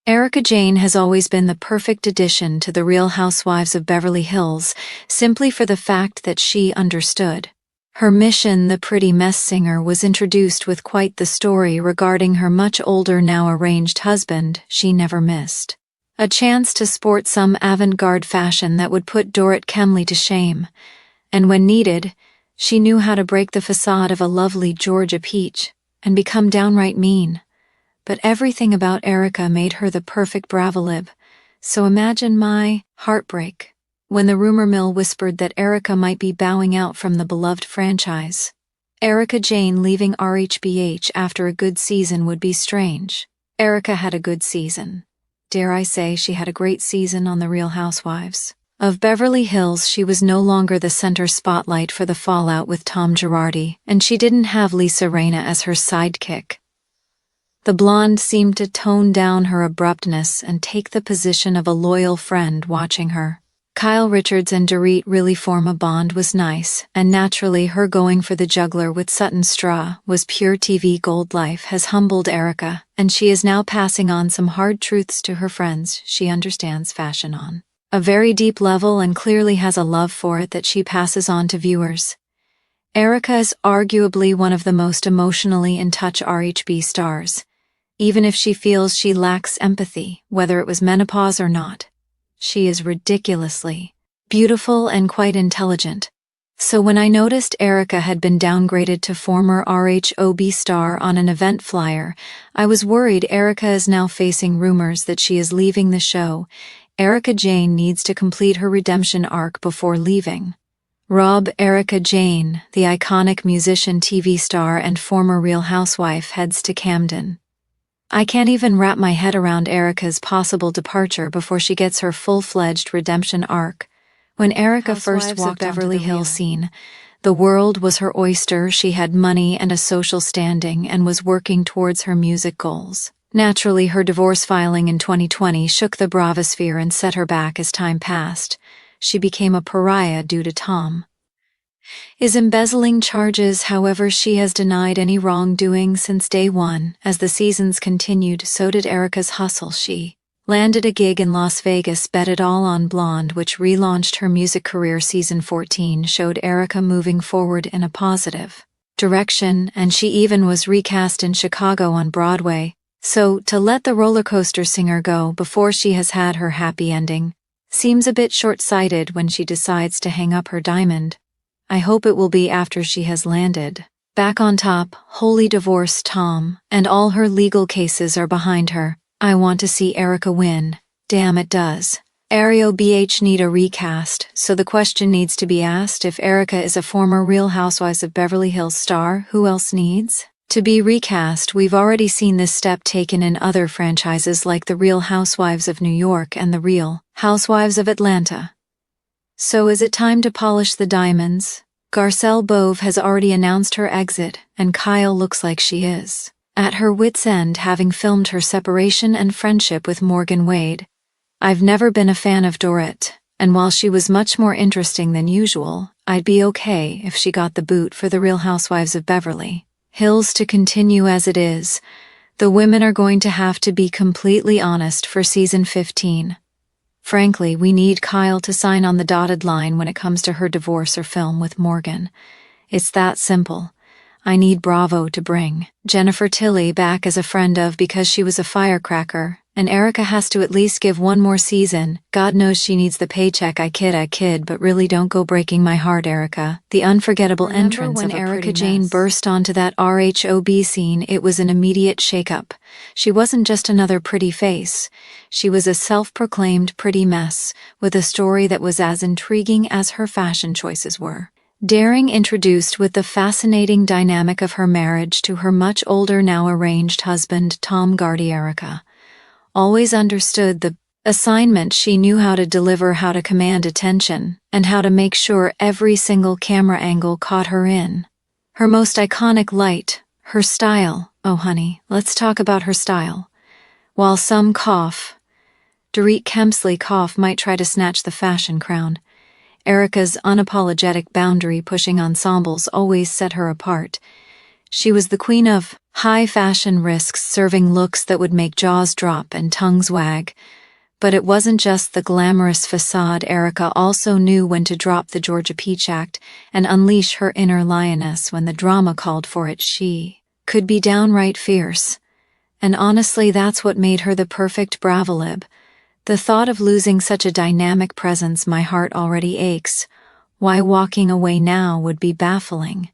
Erika Jayne has always been the perfect addition to the Real Housewives of Beverly Hills, simply for the fact that she understood. Her mission, the pretty mess singer, was introduced with quite the story regarding her much older now arranged husband she never missed. A chance to sport some avant-garde fashion that would put Dorrit Kemley to shame. And when needed, she knew how to break the facade of a lovely Georgia peach and become downright mean. But everything about Erika made her the perfect bravolib, so imagine my heartbreak when the rumor mill whispered that Erika might be bowing out from the beloved franchise. Erika Jayne leaving RHBH after a good season would be strange. Erika had a good season. Dare I say she had a great season on The Real Housewives of Beverly Hills. She was no longer the center spotlight for the fallout with Tom Girardi, and she didn't have Lisa Rinna as her sidekick. The blonde seemed to tone down her abruptness and take the position of a loyal friend watching her. Kyle Richards and Dorit really form a bond was nice, and naturally her going for the juggler with Sutton Straw was pure TV gold. Life has humbled Erika, and she is now passing on some hard truths to her friends she understands fashion on a very deep level and clearly has a love for it that she passes on to viewers. Erika is arguably one of the most emotionally in touch RHB stars. Even if she feels she lacks empathy, whether it was menopause or not. She is ridiculously beautiful and quite intelligent. So when I noticed Erika had been downgraded to former RHOBH star on an event flyer, I was worried. Erika is now facing rumors that she is leaving the show. Erika Jayne needs to complete her redemption arc before leaving. Erika Jayne, the iconic musician, TV star, and former Real Housewife, heads to Camden. I can't even wrap my head around Erika's possible departure before she gets her full-fledged redemption arc. When Erika first walked Beverly Hills scene, the world was her oyster. She had money and a social standing and was working towards her music goals. Naturally, her divorce filing in 2020 shook the bravosphere and set her back as time passed. She became a pariah due to Tom is embezzling charges. However, she has denied any wrongdoing since day one. As the seasons continued, so did Erika's hustle. She landed a gig in Las Vegas, bet it all on Blonde, which relaunched her music career. Season 14 showed Erika moving forward in a positive direction, and she even was recast in Chicago on Broadway. So, to let the rollercoaster singer go before she has had her happy ending seems a bit short-sighted when she decides to hang up her diamond. I hope it will be after she has landed back on top, wholly divorced Tom, and all her legal cases are behind her. I want to see Erika win. Damn, it does. RHOBH need a recast, so the question needs to be asked: if Erika is a former Real Housewives of Beverly Hills star, who else needs to be recast? We've already seen this step taken in other franchises like The Real Housewives of New York and The Real Housewives of Atlanta. So is it time to polish the diamonds? Garcelle Bove has already announced her exit, and Kyle looks like she is at her wit's end, having filmed her separation and friendship with Morgan Wade. I've never been a fan of Dorrit, and while she was much more interesting than usual, I'd be okay if she got the boot for The Real Housewives of Beverly Hills to continue as it is. The women are going to have to be completely honest for season 15. Frankly, we need Kyle to sign on the dotted line when it comes to her divorce or film with Morgan. It's that simple. I need Bravo to bring Jennifer Tilly back as a friend of, because she was a firecracker, and Erika has to at least give one more season. God knows she needs the paycheck. I kid, but really don't go breaking my heart, Erika. The unforgettable entrance when Erika Jayne burst onto that RHOB scene, it was an immediate shakeup. She wasn't just another pretty face. She was a self-proclaimed pretty mess, with a story that was as intriguing as her fashion choices were. Daring, introduced with the fascinating dynamic of her marriage to her much older now arranged husband Tom Girardi. Erika always understood the assignment. She knew how to deliver, how to command attention, and how to make sure every single camera angle caught her in. Her most iconic light, her style. Oh honey, let's talk about her style. While some Dorit Kemsley might try to snatch the fashion crown, Erika's unapologetic boundary-pushing ensembles always set her apart. She was the queen of high fashion risks, serving looks that would make jaws drop and tongues wag. But it wasn't just the glamorous facade. Erika also knew when to drop the Georgia Peach Act and unleash her inner lioness when the drama called for it. She could be downright fierce. And honestly, that's what made her the perfect Bravolib. The thought of losing such a dynamic presence, my heart already aches. Why walking away now would be baffling.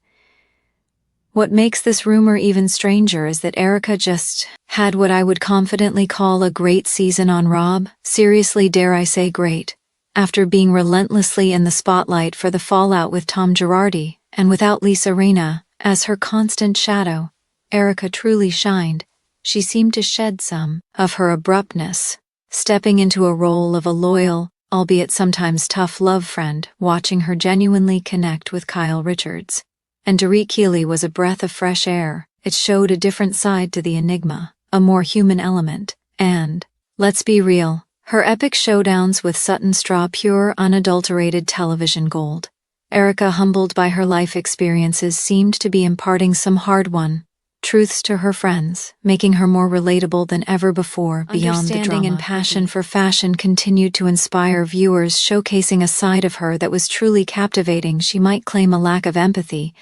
What makes this rumor even stranger is that Erika just had what I would confidently call a great season on RHOBH. Seriously, dare I say great. After being relentlessly in the spotlight for the fallout with Tom Girardi, and without Lisa Rinna as her constant shadow, Erika truly shined. She seemed to shed some of her abruptness, stepping into a role of a loyal, albeit sometimes tough love friend, watching her genuinely connect with Kyle Richards. And Dorit Keeley was a breath of fresh air. It showed a different side to the enigma, a more human element, and, let's be real, her epic showdowns with Sutton Straw, pure, unadulterated television gold. Erika, humbled by her life experiences, seemed to be imparting some hard-won truths to her friends, making her more relatable than ever before. Beyond the drama, and passion for fashion continued to inspire viewers, showcasing a side of her that was truly captivating. She might claim a lack of empathy,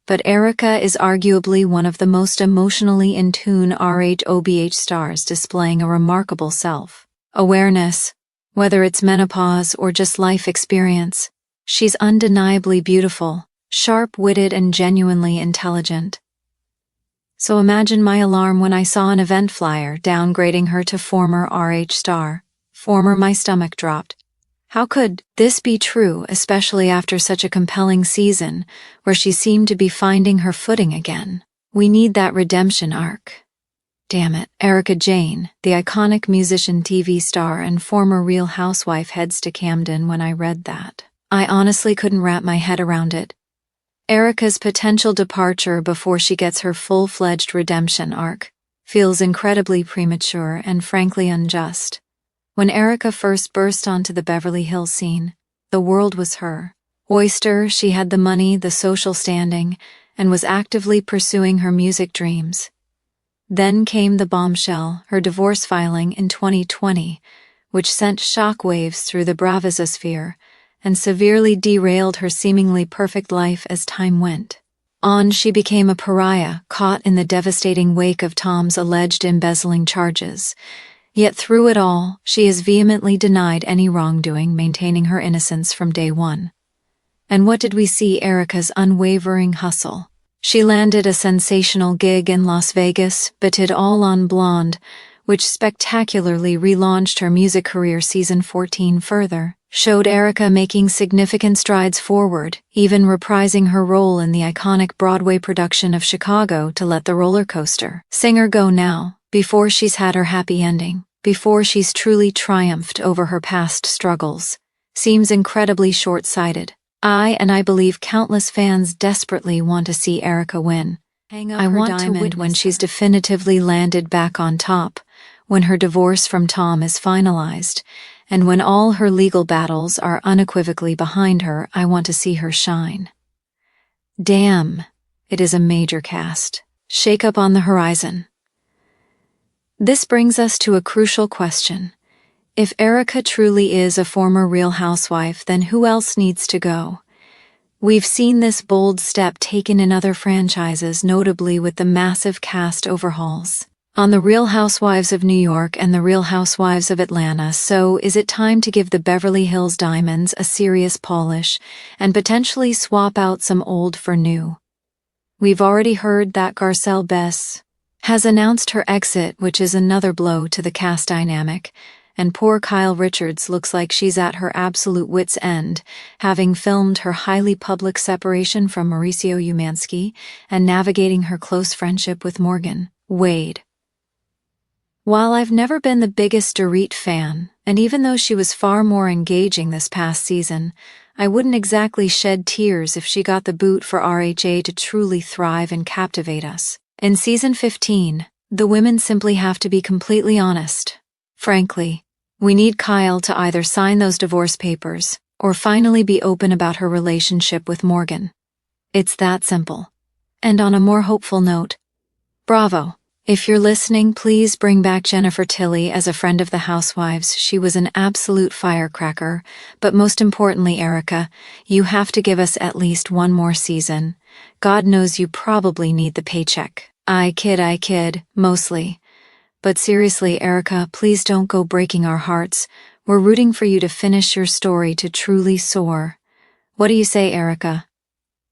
but Erika is arguably one of the most emotionally in tune RHOBH stars, displaying a remarkable self-awareness. Whether it's menopause or just life experience, she's undeniably beautiful, sharp-witted, and genuinely intelligent. So imagine my alarm when I saw an event flyer downgrading her to former RH star. My stomach dropped. How could this be true, especially after such a compelling season, where she seemed to be finding her footing again? We need that redemption arc. Damn it, Erika Jayne, the iconic musician, TV star, and former Real Housewife, heads to Camden. When I read that, I honestly couldn't wrap my head around it. Erika's potential departure before she gets her full-fledged redemption arc feels incredibly premature and frankly unjust. When Erika first burst onto the Beverly Hills scene, the world was her oyster. She had the money, the social standing, and was actively pursuing her music dreams. Then came the bombshell, her divorce filing in 2020, which sent shockwaves through the Bravosphere and severely derailed her seemingly perfect life. As time went on, she became a pariah, caught in the devastating wake of Tom's alleged embezzling charges. Yet through it all, she has vehemently denied any wrongdoing, maintaining her innocence from day one. And what did we see? Erika's unwavering hustle. She landed a sensational gig in Las Vegas, betted all on Blonde, which spectacularly relaunched her music career. Season 14 further showed Erika making significant strides forward, even reprising her role in the iconic Broadway production of Chicago to Let the Roller Coaster Singer Go Now, before she's had her happy ending, before she's truly triumphed over her past struggles. Seems incredibly short-sighted. I believe countless fans desperately want to see Erika win. I want to win when she's definitively landed back on top, when her divorce from Tom is finalized, and when all her legal battles are unequivocally behind her. I want to see her shine. Damn, it is a major cast shakeup on the horizon. This brings us to a crucial question. If Erika truly is a former Real Housewife, then who else needs to go? We've seen this bold step taken in other franchises, notably with the massive cast overhauls on The Real Housewives of New York and The Real Housewives of Atlanta. So is it time to give the Beverly Hills Diamonds a serious polish and potentially swap out some old for new? We've already heard that Garcelle Bess has announced her exit, which is another blow to the cast dynamic, and poor Kyle Richards looks like she's at her absolute wit's end, having filmed her highly public separation from Mauricio Umansky and navigating her close friendship with Morgan Wade. While I've never been the biggest Dorit fan, and even though she was far more engaging this past season, I wouldn't exactly shed tears if she got the boot for RHA to truly thrive and captivate us. In season 15, the women simply have to be completely honest. Frankly, we need Kyle to either sign those divorce papers or finally be open about her relationship with Morgan. It's that simple. And on a more hopeful note, bravo. If you're listening, please bring back Jennifer Tilly as a friend of the Housewives. She was an absolute firecracker. But most importantly, Erika, you have to give us at least one more season. God knows you probably need the paycheck. I kid, mostly. But seriously, Erika, please don't go breaking our hearts. We're rooting for you to finish your story to truly soar. What do you say, Erika?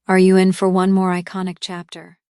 Are you in for one more iconic chapter?